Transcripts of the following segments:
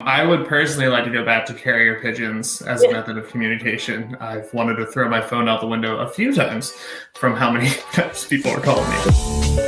I would personally like to go back to carrier pigeons as a method of communication. I've wanted to throw my phone out the window a few times from how many times people are calling me.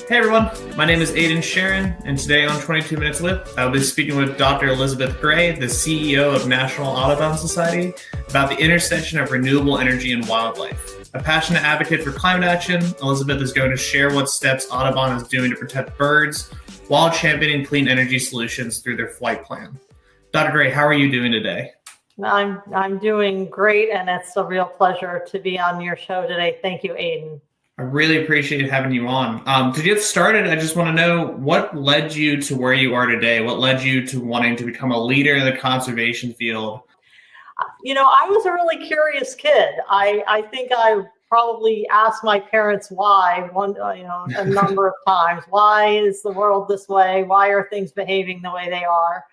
Hey everyone, my name is Aiden Sharon, and today on 22 Minutes Lit, I'll be speaking with Dr. Elizabeth Gray, the CEO of National Audubon Society, about the intersection of renewable energy and wildlife. A passionate advocate for climate action, Elizabeth is going to share what steps Audubon is doing to protect birds while championing clean energy solutions through their flight plan. Dr. Gray, how are you doing today? I'm doing great, and it's a real pleasure to be on your show today. Thank you, Aiden. I really appreciate having you on. To get started, I just want to know what led you to where you are today? What led you to wanting to become a leader in the conservation field? I was a really curious kid. I think I probably asked my parents why a number of times. Why is the world this way? Why are things behaving the way they are?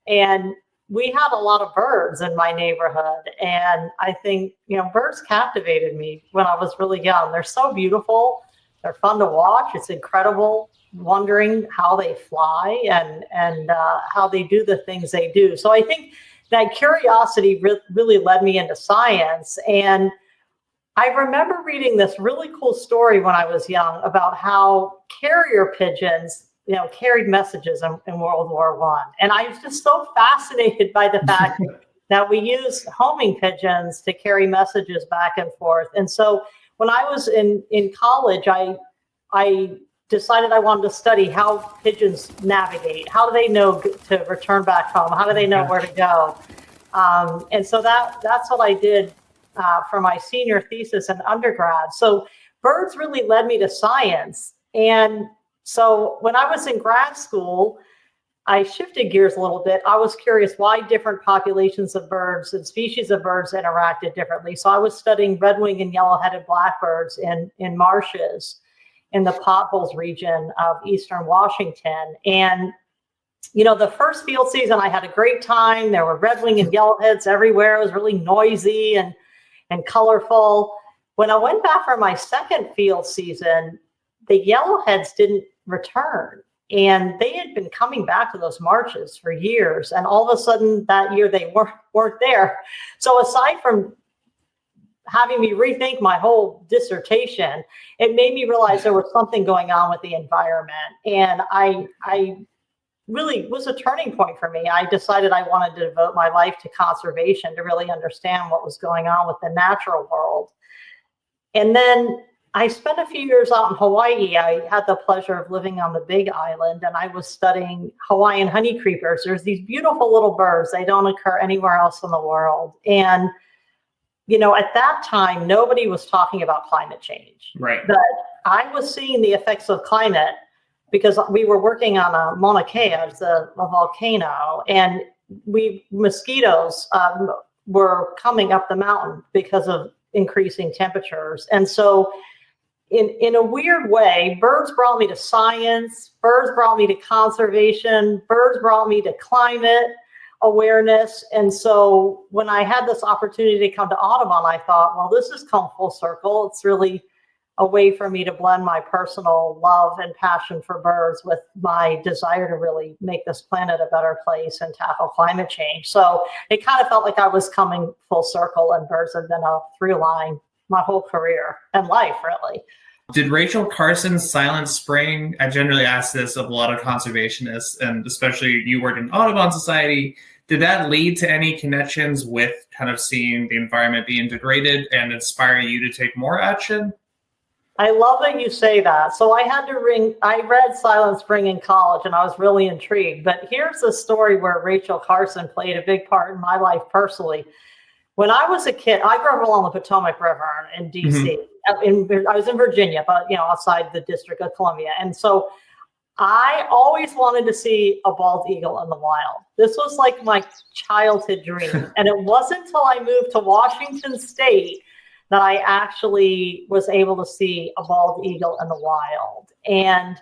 And we had a lot of birds in my neighborhood. And I think, birds captivated me when I was really young. They're so beautiful. They're fun to watch. It's incredible wondering how they fly and how they do the things they do. So I think that curiosity really led me into science. And I remember reading this really cool story when I was young about how carrier pigeons carried messages in World War I. And I was just so fascinated by the fact that we use homing pigeons to carry messages back and forth. And so when I was in college, I decided I wanted to study how pigeons navigate. How do they know to return back home? How do they know where to go? And so that's what I did for my senior thesis in undergrad. So birds really led me to science. And so when I was in grad school, I shifted gears a little bit. I was curious why different populations of birds and species of birds interacted differently. So I was studying red-winged and yellow-headed blackbirds in marshes in the Potholes region of eastern Washington. And, the first field season, I had a great time. There were red-winged and yellowheads everywhere. It was really noisy and colorful. When I went back for my second field season, the yellowheads didn't return. And they had been coming back to those marches for years. And all of a sudden that year they weren't there. So aside from having me rethink my whole dissertation, it made me realize there was something going on with the environment. And I really was a turning point for me. I decided I wanted to devote my life to conservation to really understand what was going on with the natural world. And then I spent a few years out in Hawaii. I had the pleasure of living on the Big Island, and I was studying Hawaiian honey creepers. There's these beautiful little birds. They don't occur anywhere else in the world. And, at that time, nobody was talking about climate change. Right. But I was seeing the effects of climate because we were working on a Mauna Kea, it's a volcano, and mosquitoes were coming up the mountain because of increasing temperatures. And so in a weird way, birds brought me to science, birds brought me to conservation, birds brought me to climate awareness. And so when I had this opportunity to come to Audubon, I thought, well, this has come full circle. It's really a way for me to blend my personal love and passion for birds with my desire to really make this planet a better place and tackle climate change. So it kind of felt like I was coming full circle, and birds have been a through line my whole career and life, really. Did Rachel Carsons' Silent Spring, I generally ask this of a lot of conservationists, and especially you work in Audubon Society, did that lead to any connections with kind of seeing the environment be degraded and inspire you to take more action? I love that you say that. So I read Silent Spring in college, and I was really intrigued. But here's the story where Rachel Carson played a big part in my life personally. When I was a kid, I grew up along the Potomac River in D.C. I was in Virginia, but outside the District of Columbia. And so I always wanted to see a bald eagle in the wild. This was like my childhood dream. And it wasn't until I moved to Washington State that I actually was able to see a bald eagle in the wild. And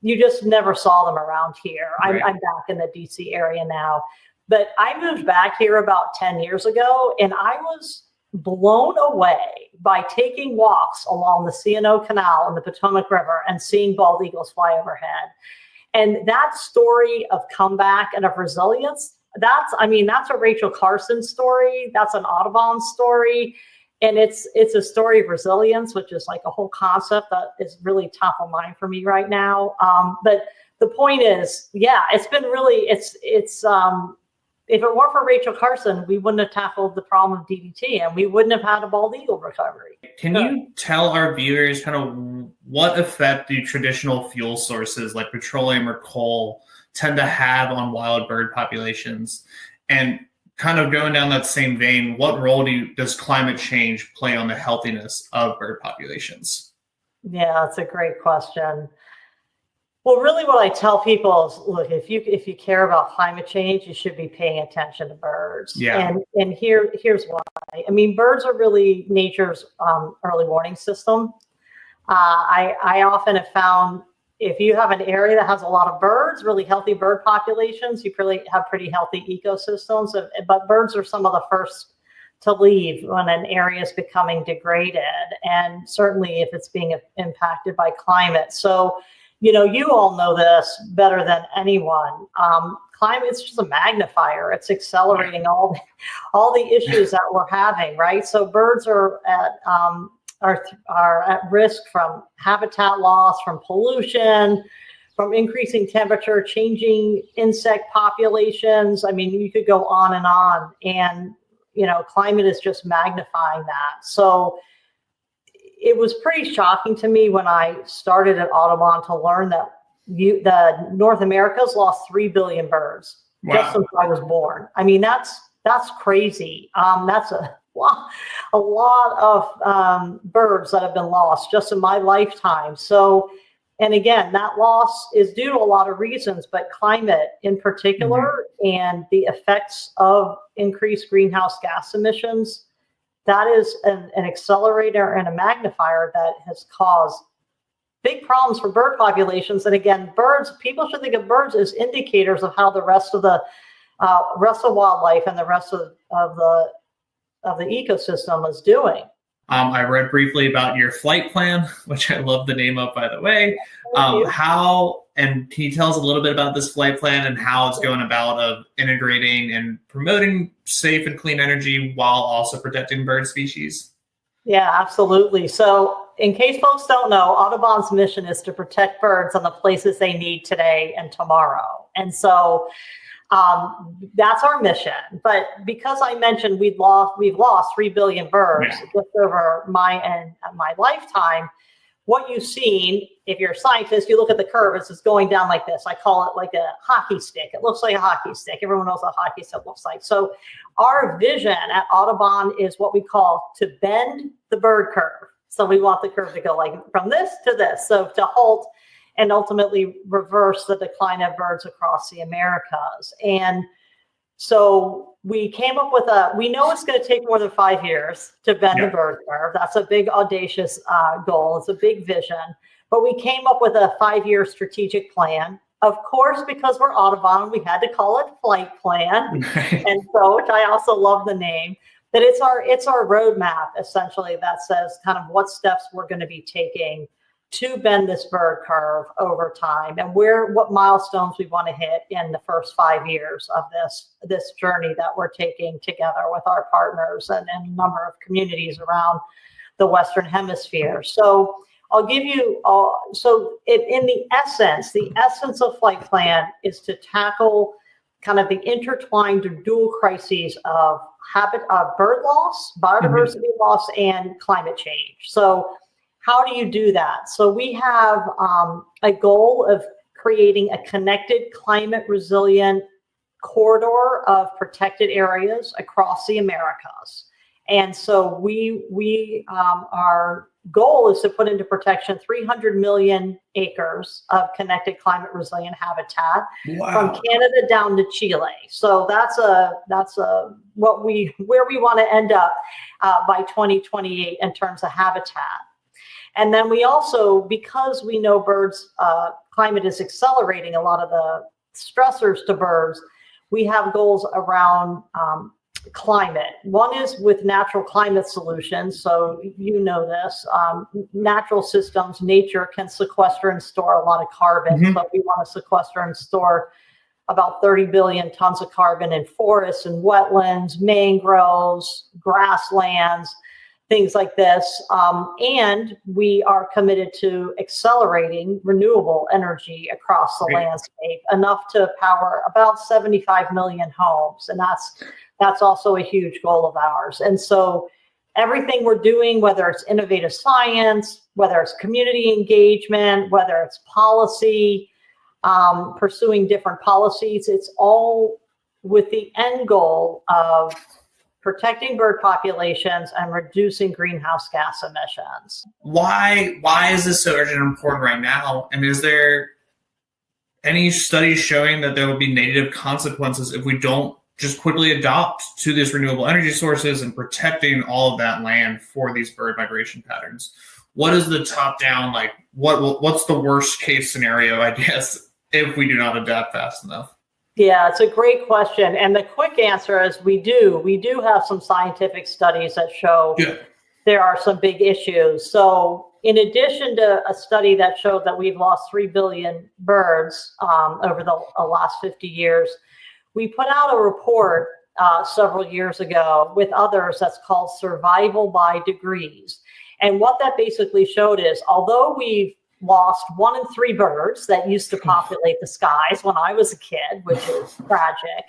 you just never saw them around here. Right. I'm back in the DC area now. But I moved back here about 10 years ago, and I was blown away by taking walks along the C&O Canal and the Potomac River and seeing bald eagles fly overhead. And that story of comeback and of resilience, that's a Rachel Carsons story. That's an Audubon story. And it's a story of resilience, which is like a whole concept that is really top of mind for me right now. But the point is, yeah, it's been really, if it weren't for Rachel Carson, we wouldn't have tackled the problem of DDT, and we wouldn't have had a bald eagle recovery. Can you tell our viewers kind of what effect do traditional fuel sources like petroleum or coal tend to have on wild bird populations? And kind of going down that same vein, what role does climate change play on the healthiness of bird populations? Yeah, that's a great question. Well, really what I tell people is, look, if you care about climate change, you should be paying attention to birds. Yeah. And here's why. I mean, birds are really nature's early warning system. I often have found if you have an area that has a lot of birds, really healthy bird populations, you really have pretty healthy ecosystems. But birds are some of the first to leave when an area is becoming degraded, and certainly if it's being impacted by climate. So, you all know this better than anyone. Climate is just a magnifier. It's accelerating all the issues that we're having, right? So birds are at risk from habitat loss, from pollution, from increasing temperature, changing insect populations. I mean, you could go on, and climate is just magnifying that. So it was pretty shocking to me when I started at Audubon to learn that the North America's lost 3 billion birds just since I was born. I mean, that's crazy. That's a lot of birds that have been lost just in my lifetime. So, and again, that loss is due to a lot of reasons, but climate in particular, and the effects of increased greenhouse gas emissions, that is an accelerator and a magnifier that has caused big problems for bird populations. And again, people should think of birds as indicators of how the rest of wildlife and the rest of the ecosystem is doing. I read briefly about your flight plan, which I love the name of, by the way. Can you tell us a little bit about this flight plan and how it's going about of integrating and promoting safe and clean energy while also protecting bird species? Yeah, absolutely. So in case folks don't know, Audubon's mission is to protect birds on the places they need today and tomorrow. And so that's our mission. But because I mentioned we've lost 3 billion birds just over my lifetime, what you've seen, if you're a scientist, you look at the curve, it's going down like this. I call it like a hockey stick. It looks like a hockey stick. Everyone knows what a hockey stick looks like. So our vision at Audubon is what we call to bend the bird curve. So we want the curve to go like from this to this. So to halt and ultimately reverse the decline of birds across the Americas. And so we came up with we know it's going to take more than 5 years to bend the bird curve. That's a big, audacious goal. It's a big vision. But we came up with a 5-year strategic plan. Of course, because we're Audubon, we had to call it Flight Plan. And so, which I also love the name. But it's our roadmap, essentially, that says kind of what steps we're going to be taking to bend this bird curve over time, and what milestones we want to hit in the first 5 years of this journey that we're taking together with our partners and a number of communities around the Western Hemisphere. So I'll give you in the essence of Flight Plan is to tackle kind of the intertwined or dual crises of bird loss, biodiversity loss, and climate change. So how do you do that? So we have a goal of creating a connected, climate resilient corridor of protected areas across the Americas. And so our goal is to put into protection 300 million acres of connected climate resilient habitat from Canada down to Chile. So that's where we want to end up by 2028 in terms of habitat. And then we also, because we know birds, climate is accelerating a lot of the stressors to birds, we have goals around climate. One is with natural climate solutions. So you know this, natural systems, nature can sequester and store a lot of carbon. Mm-hmm. So we want to sequester and store about 30 billion tons of carbon in forests and wetlands, mangroves, grasslands, things like this. And we are committed to accelerating renewable energy across the landscape, enough to power about 75 million homes. And that's also a huge goal of ours. And so everything we're doing, whether it's innovative science, whether it's community engagement, whether it's policy, pursuing different policies, it's all with the end goal of protecting bird populations and reducing greenhouse gas emissions. Why is this so urgent and important right now? And is there any studies showing that there will be negative consequences if we don't just quickly adopt to these renewable energy sources and protecting all of that land for these bird migration patterns? What is the top down, like what's the worst case scenario, I guess, if we do not adapt fast enough? Yeah, it's a great question. And the quick answer is we do have some scientific studies that show there are some big issues. So in addition to a study that showed that we've lost 3 billion birds over the last 50 years, we put out a report several years ago with others that's called Survival by Degrees. And what that basically showed is, although we've lost 1 in 3 birds that used to populate the skies when I was a kid, which is tragic,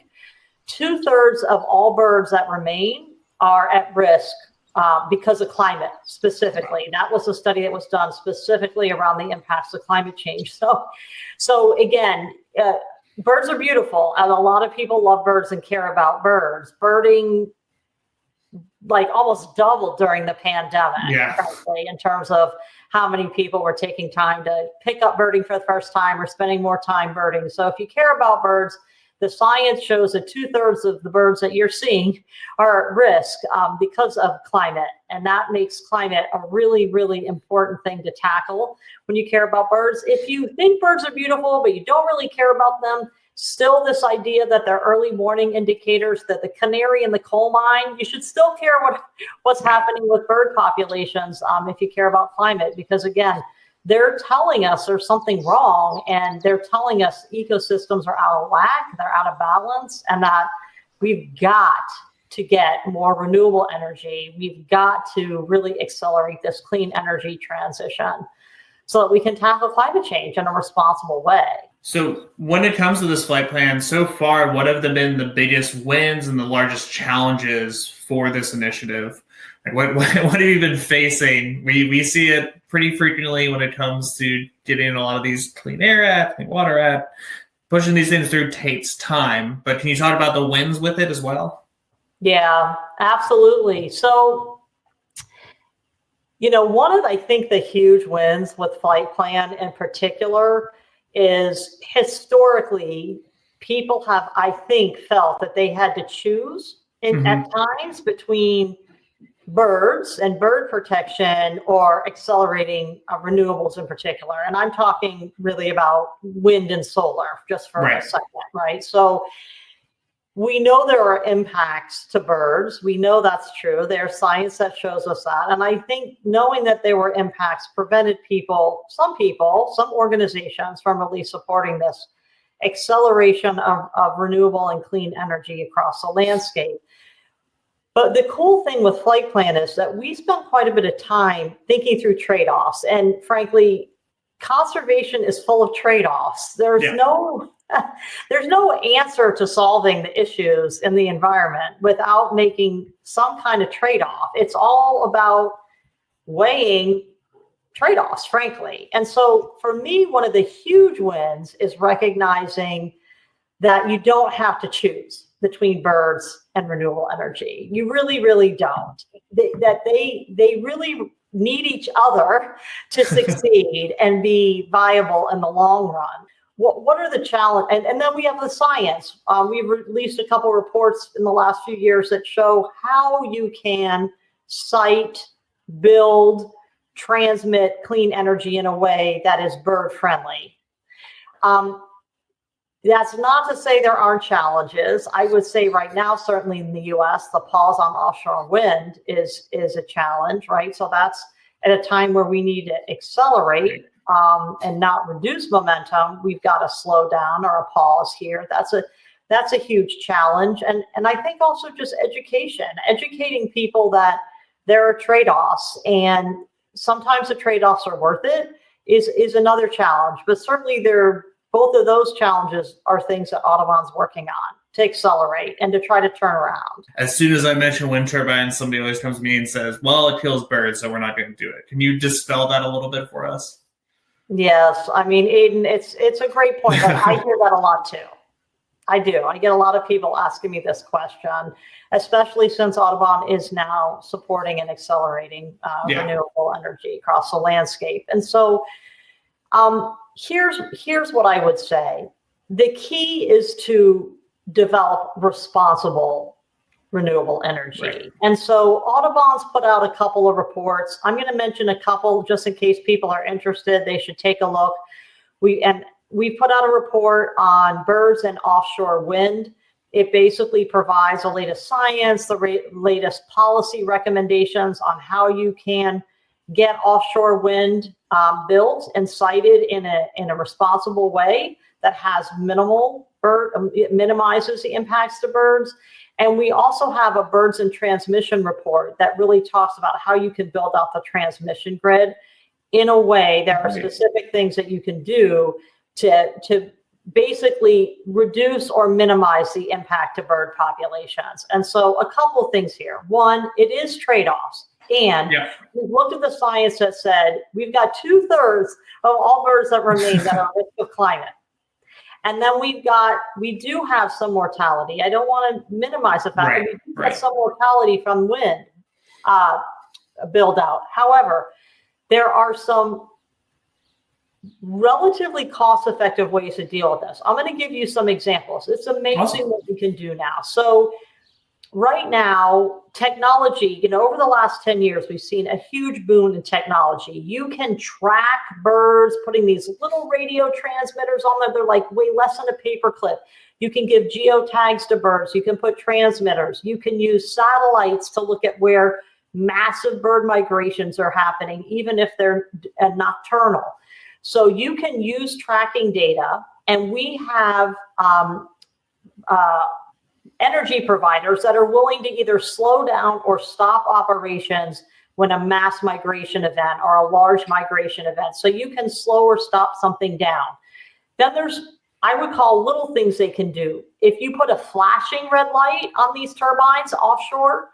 2/3 of all birds that remain are at risk because of climate specifically. That was a study that was done specifically around the impacts of climate change. So again, birds are beautiful, and a lot of people love birds and care about birds. Birding like almost doubled during the pandemic, frankly, in terms of how many people were taking time to pick up birding for the first time or spending more time birding. So if you care about birds, the science shows that 2/3 of the birds that you're seeing are at risk because of climate. And that makes climate a really, really important thing to tackle when you care about birds. If you think birds are beautiful, but you don't really care about them, still this idea that they're early warning indicators, that the canary in the coal mine, you should still care what's happening with bird populations if you care about climate, because again, they're telling us there's something wrong, and they're telling us ecosystems are out of whack, they're out of balance, and that we've got to get more renewable energy. We've got to really accelerate this clean energy transition so that we can tackle climate change in a responsible way. So when it comes to this flight plan, so far, what have been the biggest wins and the largest challenges for this initiative? Like what have you been facing? We see it pretty frequently when it comes to getting a lot of these Clean Air Act, Clean Water Act. Pushing these things through takes time, but can you talk about the wins with it as well? Yeah, absolutely. So, one of, I think, the huge wins with Flight Plan in particular is historically people have, I think, felt that they had to choose at times between birds and bird protection or accelerating renewables in particular. And I'm talking really about wind and solar just for a second, right? So we know there are impacts to birds. We know that's true. There's science that shows us that. And I think knowing that there were impacts prevented some organizations from really supporting this acceleration of renewable and clean energy across the landscape. But the cool thing with Flight Plan is that we spent quite a bit of time thinking through trade-offs. And frankly, conservation is full of trade-offs. There's no answer to solving the issues in the environment without making some kind of trade-off. It's all about weighing trade-offs, frankly. And so for me, one of the huge wins is recognizing that you don't have to choose between birds and renewable energy. You really, really don't. They really need each other to succeed and be viable in the long run. What are the challenges? And then we have the science. We've released a couple reports in the last few years that show how you can site, build, transmit clean energy in a way that is bird friendly. That's not to say there aren't challenges. I would say right now, certainly in the US, the pause on offshore wind is a challenge, right? So that's at a time where we need to accelerate and not reduce momentum. We've got to slow down or a pause here. That's a huge challenge. And I think also just educating people that there are trade-offs, and sometimes the trade-offs are worth it is another challenge. But certainly both of those challenges are things that Audubon's working on to accelerate and to try to turn around. As soon as I mention wind turbines, somebody always comes to me and says, well, it kills birds, so we're not going to do it. Can you dispel that a little bit for us? Yes. I mean, Aiden, it's a great point. I hear that a lot too. I do. I get a lot of people asking me this question, especially since Audubon is now supporting and accelerating renewable energy across the landscape. And so here's what I would say. The key is to develop responsible renewable energy. Right. And so Audubon's put out a couple of reports. I'm going to mention a couple just in case people are interested. They should take a look. We put out a report on birds and offshore wind. It basically provides the latest science, the latest policy recommendations on how you can get offshore wind built and sited in a responsible way that has it minimizes the impacts to birds. And we also have a birds in transmission report that really talks about how you can build out the transmission grid in a way. There are specific things that you can do to basically reduce or minimize the impact to bird populations. And so a couple of things here. One, it is trade-offs. And we've looked at the science that said we've got 2/3 of all birds that remain that are at risk of climate. And then we do have some mortality. I don't want to minimize the fact that we do have some mortality from wind build out. However, there are some relatively cost-effective ways to deal with this. I'm going to give you some examples. It's amazing what we can do now. So right now, technology, over the last 10 years, we've seen a huge boom in technology. You can track birds, putting these little radio transmitters on them. They're like way less than a paperclip. You can give geotags to birds. You can put transmitters. You can use satellites to look at where massive bird migrations are happening, even if they're nocturnal. So you can use tracking data, and we have energy providers that are willing to either slow down or stop operations when a mass migration event or a large migration event. So you can slow or stop something down. Then there's, I would call, little things they can do. If you put a flashing red light on these turbines offshore,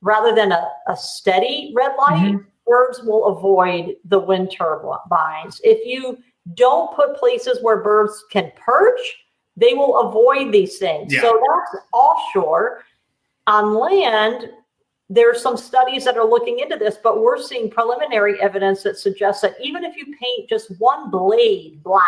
rather than a steady red light, birds will avoid the wind turbines. If you don't put places where birds can perch, they will avoid these things. Yeah. So that's offshore. On land, there's some studies that are looking into this, but we're seeing preliminary evidence that suggests that even if you paint just one blade black,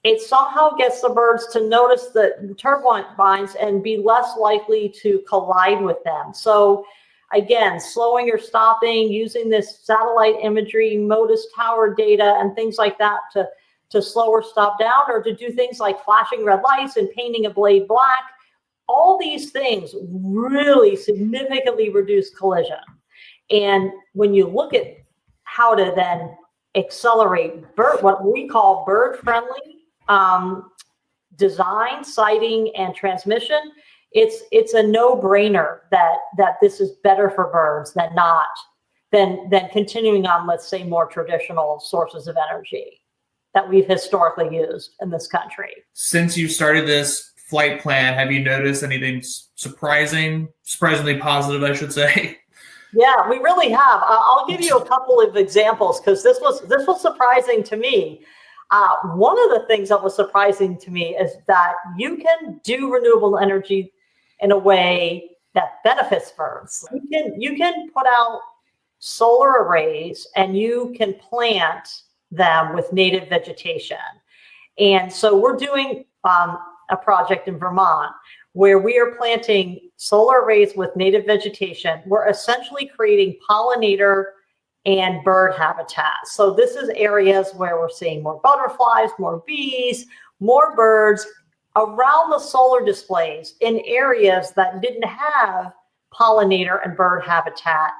it somehow gets the birds to notice the turbines and be less likely to collide with them. So again, slowing or stopping, using this satellite imagery, MODIS tower data, and things like that to slow or stop down, or to do things like flashing red lights and painting a blade black. All these things really significantly reduce collision. And when you look at how to then accelerate what we call bird-friendly design, siting, and transmission, it's a no-brainer that this is better for birds than continuing on, let's say, more traditional sources of energy that we've historically used in this country. Since you started this flight plan, have you noticed anything surprisingly positive, I should say? Yeah, we really have. I'll give you a couple of examples because this was surprising to me. One of the things that was surprising to me is that you can do renewable energy in a way that benefits birds. You can put out solar arrays and you can plant them with native vegetation. And so we're doing a project in Vermont where we are planting solar arrays with native vegetation. We're essentially creating pollinator and bird habitat. So this is areas where we're seeing more butterflies, more bees, more birds around the solar displays in areas that didn't have pollinator and bird habitat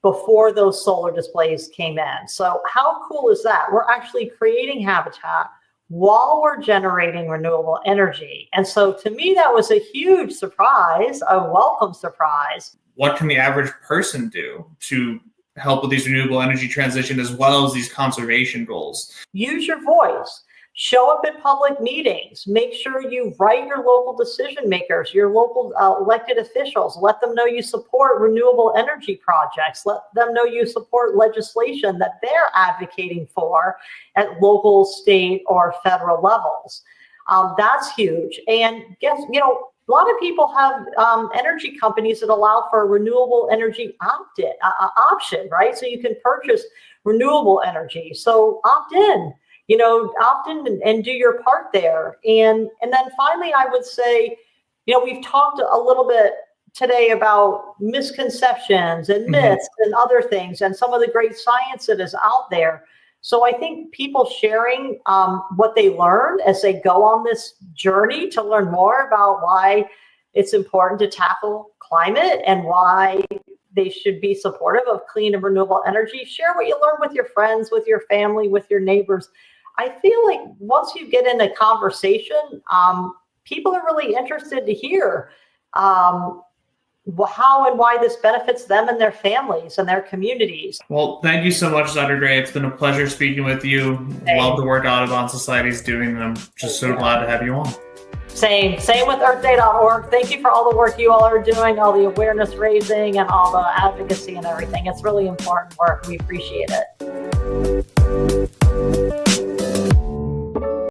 before those solar displays came in. So how cool is that? We're actually creating habitat while we're generating renewable energy. And so to me, that was a huge surprise, a welcome surprise. What can the average person do to help with these renewable energy transition as well as these conservation goals? Use your voice. Show up at public meetings. Make sure you write your local decision makers, your local elected officials. Let them know you support renewable energy projects. Let them know you support legislation that they're advocating for at local, state, or federal levels. That's huge. And a lot of people have energy companies that allow for a renewable energy option, right? So you can purchase renewable energy. So opt in. Opt in and do your part there. And then finally, I would say, we've talked a little bit today about misconceptions and myths and other things and some of the great science that is out there. So I think people sharing what they learn as they go on this journey to learn more about why it's important to tackle climate and why they should be supportive of clean and renewable energy. Share what you learn with your friends, with your family, with your neighbors. I feel like once you get in a conversation, people are really interested to hear how and why this benefits them and their families and their communities. Well, thank you so much, Dr. Gray. It's been a pleasure speaking with you. Love the work Audubon Society is doing, and I'm just so glad to have you on. Same with EarthDay.org. Thank you for all the work you all are doing, all the awareness raising and all the advocacy and everything. It's really important work. We appreciate it.